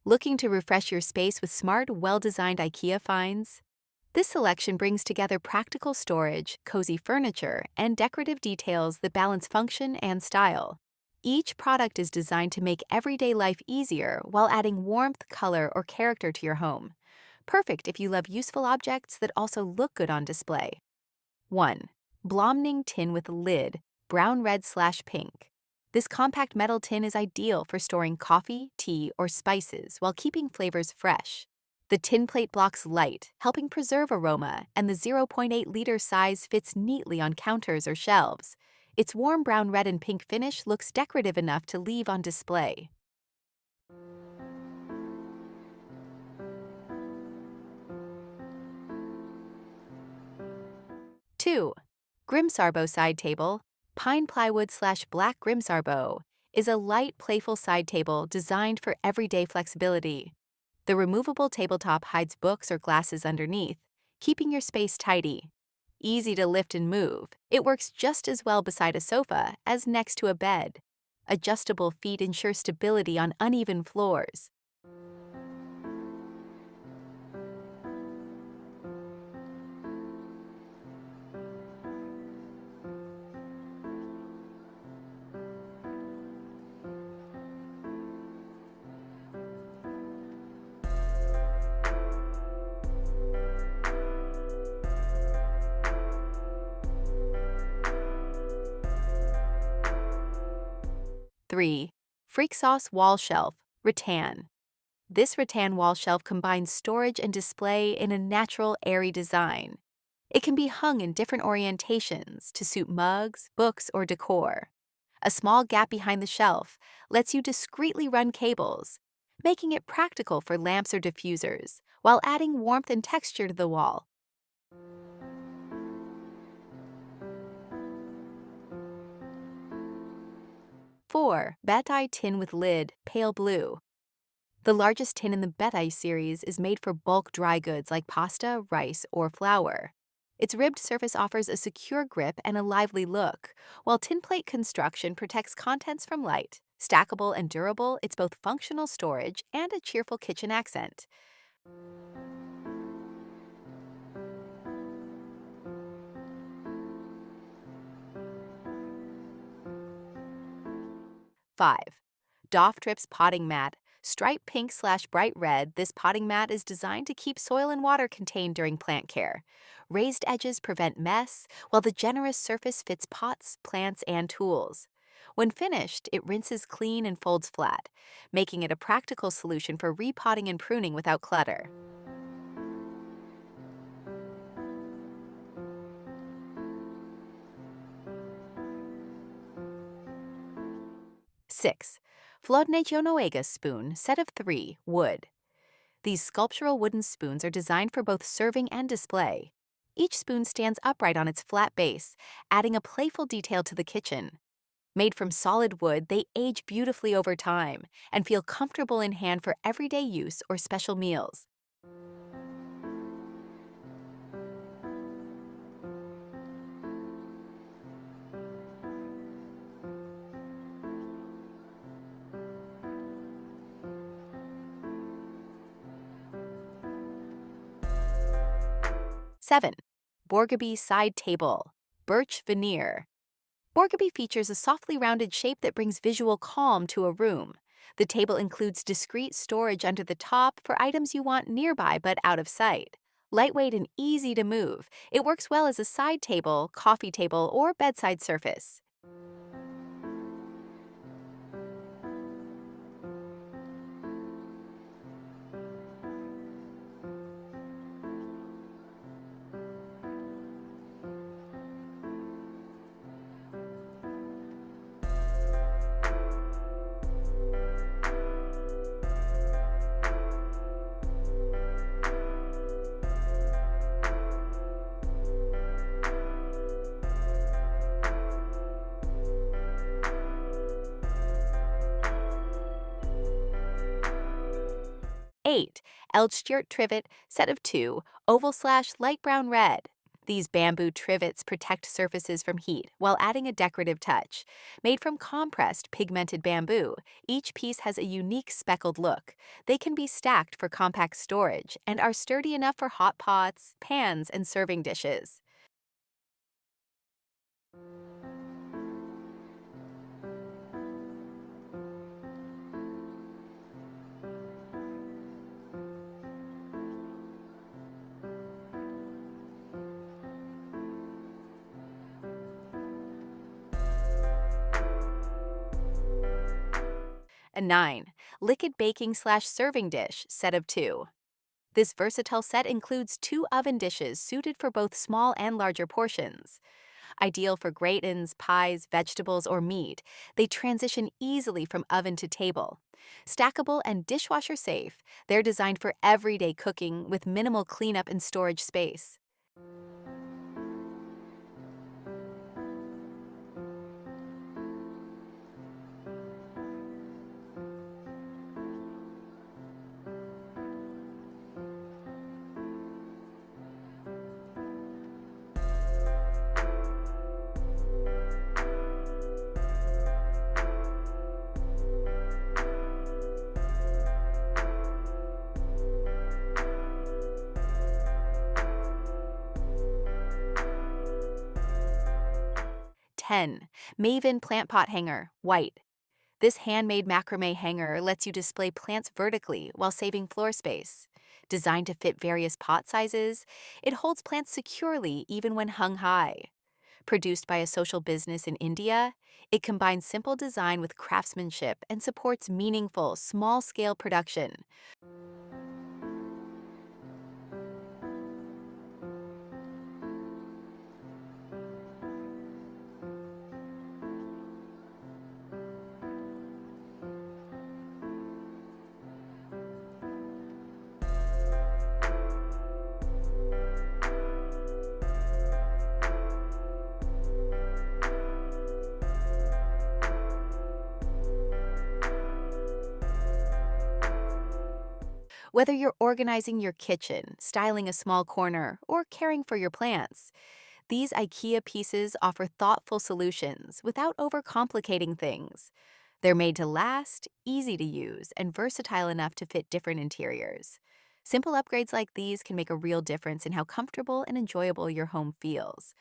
Looking to refresh your space with smart, well-designed IKEA finds? This selection brings together practical storage, cozy furniture, and decorative details that balance function and style. Each product is designed to make everyday life easier while adding warmth, color, or character to your home. Perfect if you love useful objects that also look good on display. 1. Blomning tin with lid, brown red/pink. This compact metal tin is ideal for storing coffee, tea, or spices while keeping flavors fresh. The tin plate blocks light, helping preserve aroma, and the 0.8-liter size fits neatly on counters or shelves. Its warm brown red and pink finish looks decorative enough to leave on display. 2. Grimsarbo side table, pine plywood/black Grimsarbo, is a light, playful side table designed for everyday flexibility. The removable tabletop hides books or glasses underneath, keeping your space tidy. Easy to lift and move, it works just as well beside a sofa as next to a bed. Adjustable feet ensure stability on uneven floors. 3. Freak Sauce Wall Shelf, Rattan. This rattan wall shelf combines storage and display in a natural, airy design. It can be hung in different orientations to suit mugs, books, or decor. A small gap behind the shelf lets you discreetly run cables, making it practical for lamps or diffusers, while adding warmth and texture to the wall. 4. Betthaj tin with lid, pale blue. The largest tin in the Betthaj series is made for bulk dry goods like pasta, rice, or flour. Its ribbed surface offers a secure grip and a lively look, while tin plate construction protects contents from light. Stackable and durable, it's both functional storage and a cheerful kitchen accent. 5. Doftrips potting mat, striped pink/bright red. This potting mat is designed to keep soil and water contained during plant care. Raised edges prevent mess, while the generous surface fits pots, plants, and tools. When finished, it rinses clean and folds flat, making it a practical solution for repotting and pruning without clutter. 6. Flodnejonoega spoon, set of 3, wood. These sculptural wooden spoons are designed for both serving and display. Each spoon stands upright on its flat base, adding a playful detail to the kitchen. Made from solid wood, they age beautifully over time and feel comfortable in hand for everyday use or special meals. 7. Borgaby side table, birch veneer. Borgaby features a softly rounded shape that brings visual calm to a room. The table includes discreet storage under the top for items you want nearby but out of sight. Lightweight and easy to move, it works well as a side table, coffee table, or bedside surface. 8. Eldstjert trivet, set of 2, oval/light brown red. These bamboo trivets protect surfaces from heat while adding a decorative touch. Made from compressed, pigmented bamboo, each piece has a unique speckled look. They can be stacked for compact storage and are sturdy enough for hot pots, pans, and serving dishes. 9. Liquid baking/serving dish, set of 2. This versatile set includes 2 oven dishes suited for both small and larger portions. Ideal for gratins, pies, vegetables, or meat, they transition easily from oven to table. Stackable and dishwasher safe, they're designed for everyday cooking with minimal cleanup and storage space. 10. Maven plant pot hanger, white. This handmade macrame hanger lets you display plants vertically while saving floor space. Designed to fit various pot sizes, it holds plants securely even when hung high. Produced by a social business in India, it combines simple design with craftsmanship and supports meaningful, small-scale production. Whether you're organizing your kitchen, styling a small corner, or caring for your plants, these IKEA pieces offer thoughtful solutions without overcomplicating things. They're made to last, easy to use, and versatile enough to fit different interiors. Simple upgrades like these can make a real difference in how comfortable and enjoyable your home feels.